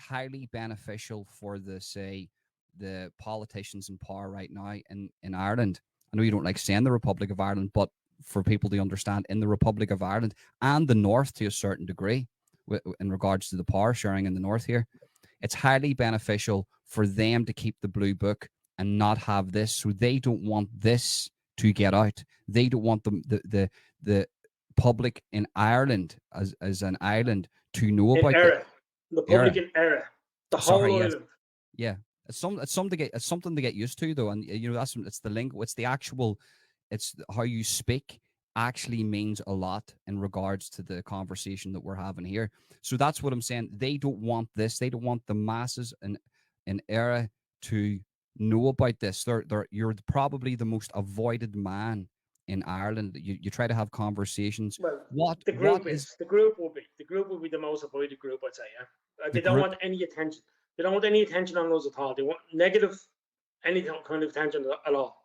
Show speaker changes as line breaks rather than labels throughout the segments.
highly beneficial for the politicians in power right now in Ireland. I know you don't like saying the Republic of Ireland, but for people to understand, in the Republic of Ireland and the North to a certain degree, in regards to the power sharing in the North here, it's highly beneficial for them to keep the blue book and not have this. So they don't want this to get out. They don't want the public in Ireland as an island to know
In
about
Era, the
Era.
public in Era, the
Sorry,
whole
yes,
island.
yeah. It's something to get used to though, and it's the link. It's the actual. It's how you speak actually means a lot in regards to the conversation that we're having here. So that's what I'm saying. They don't want this. They don't want the masses in Era to know about this. You're probably the most avoided man in Ireland. You try to have conversations.
Well,
What
the
what
group
is
is the group will be the most avoided group, I'd say. Yeah,
the
they don't
group?
want any attention. They don't want any attention on us at all. They want negative, any kind of attention at all.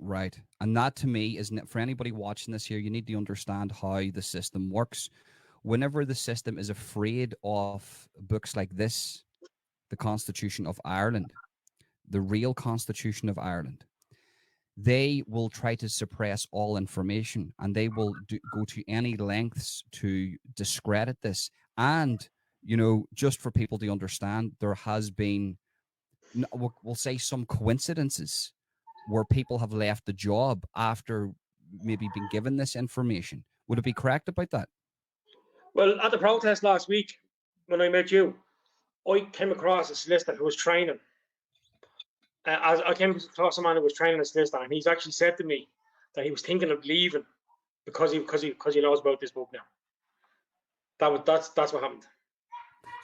Right. And that to me is, for anybody watching this here, you need to understand how the system works. Whenever the system is afraid of books like this, the Constitution of Ireland, the real Constitution of Ireland, they will try to suppress all information, and they will go to any lengths to discredit this. And, just for people to understand, there has been, we'll say, some coincidences where people have left the job after maybe being given this information. Would it be correct about that?
Well, at the protest last week, when I met you, I came across a solicitor who was training. I came across a man who was training a solicitor, and he's actually said to me that he was thinking of leaving because he knows about this book now. That's what happened.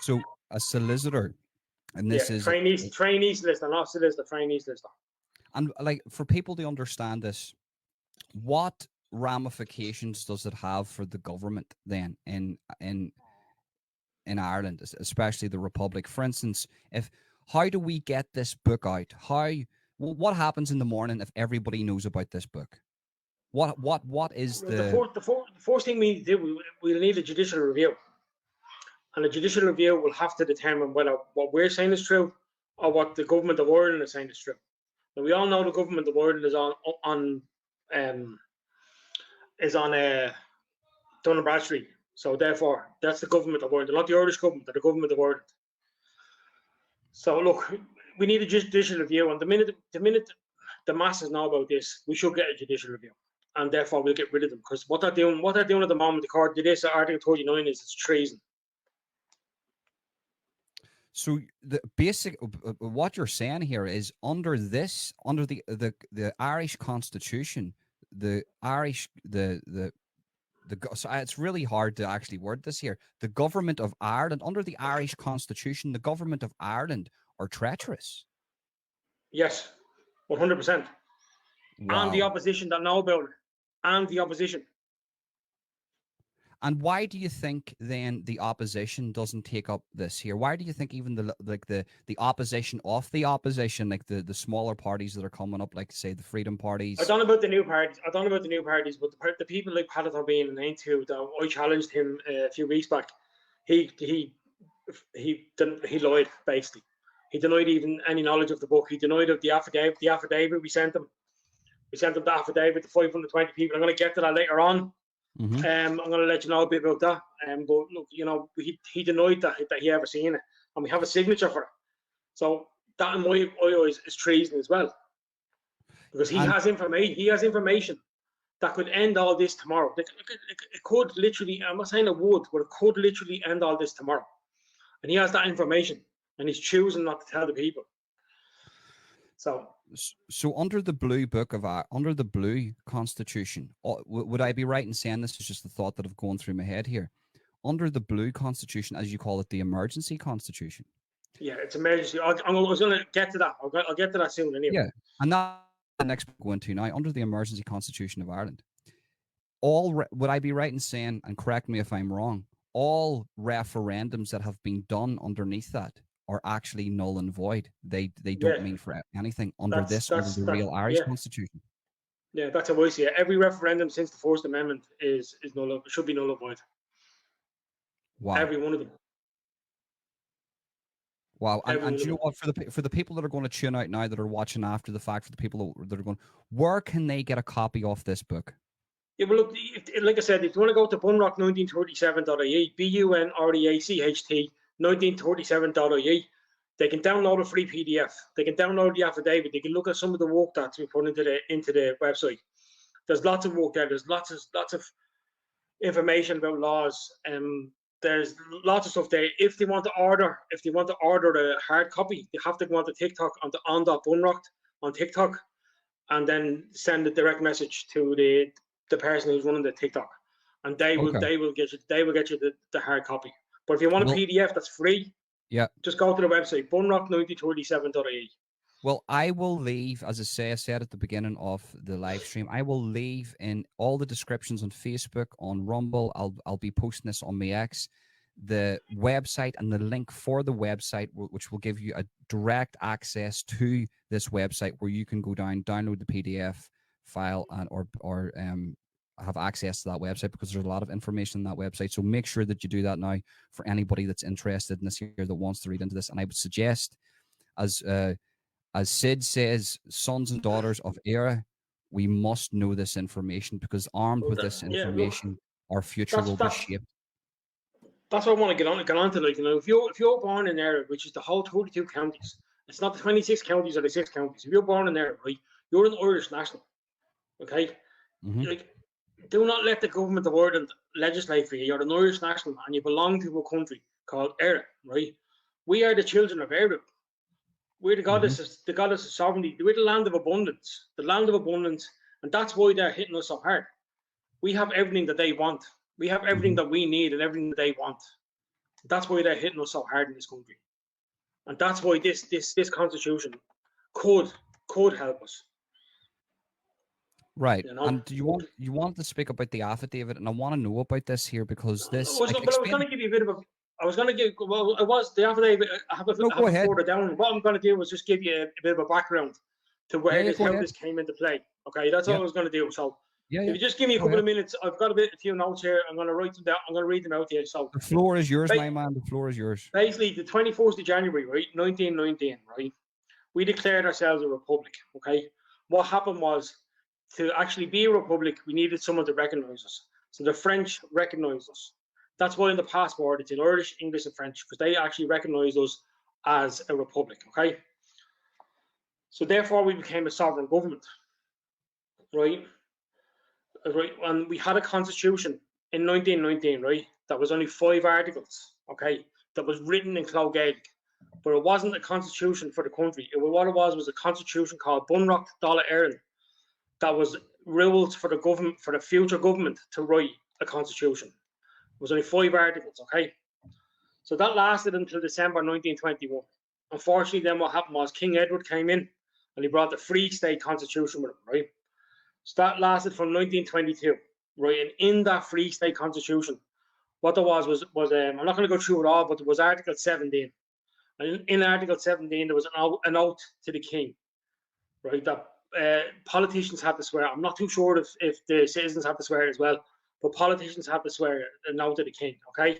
So a solicitor, and this is
trainee solicitor, not solicitor, trainee solicitor.
And like, for people to understand this, what ramifications does it have for the government then in Ireland, especially the Republic? For instance, how do we get this book out? What happens in the morning if everybody knows about this book? What is
the first thing we do? We'll need a judicial review, and a judicial review will have to determine whether what we're saying is true or what the government of Ireland is saying is true. Now, we all know the government of Ireland is on Dun and Bradstreet. So therefore, that's the government of Ireland, not the Irish government, but the government of Ireland. So look, we need a judicial review, and the minute the masses know about this, we should get a judicial review, and therefore we'll get rid of them, because what they're doing at the moment, the court did this, Article 39 is it's treason.
So the basic, what you're saying here is, under the Irish Constitution, so it's really hard to actually word this here. The government of Ireland, under the Irish Constitution, the government of Ireland are treacherous.
Yes, 100%.
Wow.
And the opposition that know about it, and the opposition.
And why do you think then the opposition doesn't take up this here? Why do you think even the opposition of the opposition, like the smaller parties that are coming up, like say the Freedom Parties?
I don't know about the new parties. But the people like Pat O'Brien and Aintu, that I challenged him a few weeks back. He lied, basically. He denied even any knowledge of the book. He denied of the affidavit. The affidavit we sent him. We sent him the affidavit to 520 people. I'm going to get to that later on.
Mm-hmm.
I'm going to let you know a bit about that. But look, he denied that he ever seen it, and we have a signature for it. So that, in my eyes, is treason as well, because he has information. He has information that could end all this tomorrow. It could literally. I'm not saying it would, but it could literally end all this tomorrow. And he has that information, and he's choosing not to tell the people.
So under the blue under the blue Constitution, would I be right in saying, this is just the thought that have gone through my head here, under the blue Constitution, as you call it, the emergency Constitution?
Yeah, it's emergency. I was going to get to that. I'll get to that soon anyway.
Yeah, and that's the next book going to now, under the emergency Constitution of Ireland. Would I be right in saying, and correct me if I'm wrong, all referendums that have been done underneath that are actually null and void? They don't mean for anything under the real Irish Constitution.
Yeah, that's how I see it. Every referendum since the First Amendment is null, should be null and void.
Wow.
Every one of them.
Wow. And
Everyone
do you know
will.
what? For the people that are going to tune out now, that are watching after the fact, for the people that are going, where can they get a copy of this book?
Yeah, well, look, like I said, if you want to go to bunrock1937.ie, BUNREACHT 1937.ie, they can download a free PDF. They can download the affidavit. They can look at some of the work that's been put into the website. There's lots of work there. There's lots of information about laws. There's lots of stuff there. If they want to order the hard copy, they have to go onto TikTok on Bunrock on TikTok, and then send a direct message to the person who's running the TikTok, and they will get you the hard copy. But if you want a PDF that's free, just go to the website bunrock1937.ie.
Well, I will leave, as I said at the beginning of the live stream, I will leave in all the descriptions on Facebook, on Rumble. I'll be posting this on my X, the website and the link for the website, which will give you a direct access to this website where you can go down, download the PDF file, and or have access to that website, because there's a lot of information on that website. So make sure that you do that now for anybody that's interested in this here, that wants to read into this. And I would suggest, as Sid says, sons and daughters of Éire, we must know this information, because armed with this information, our future will be shaped.
That's what I want to get on to. Like, if you're born in Éire, which is the whole 32 counties, it's not the 26 counties or the 6 counties. If you're born in Éire, right, you're an Irish national. Okay? Like, do not let the government of Ireland legislate for you. You're an Irish national and you belong to a country called Éire, right? We are the children of Éire. We're the goddesses, the goddess of sovereignty. We're the land of abundance, and that's why they're hitting us so hard. We have everything that they want. We have everything that we need and everything that they want. That's why they're hitting us so hard in this country, and that's why this constitution could help us.
Right. And you want to speak about the affidavit, and I want to know about this here, because this.
I was going to give you a bit of a. I was going to give. Well, it was the affidavit. I have it further down. What I'm going to do is just give you a bit of a background to where how this came into play. Okay, that's all I was going to do. So if you just give me a couple of minutes, I've got a few notes here. I'm going to write them down. I'm going to read them out to you. So
the floor is yours, my man. The floor is yours.
Basically, the 21st of January, right, 1919, right, we declared ourselves a republic. Okay, what happened was, to actually be a republic, we needed someone to recognise us. So the French recognised us. That's why in the passport it's in Irish, English, and French, because they actually recognised us as a republic. Okay. So therefore, we became a sovereign government, right? Right. And we had a constitution in 1919, right? That was only 5 articles. Okay. That was written in Clough Gaelic, but it wasn't a constitution for the country. What it was a constitution called Bunrock Dála Éireann. That was rules for the government, for the future government to write a constitution. It was only 5 articles, okay? So that lasted until December 1921. Unfortunately, then what happened was King Edward came in and he brought the Free State Constitution with him, right? So that lasted from 1922, right? And in that Free State Constitution, what there was I'm not going to go through it all, but there was Article 17. And in Article 17, there was an oath to the King, right? That politicians had to swear. I'm not too sure if the citizens have to swear as well, but politicians have to swear an oath to the King, okay?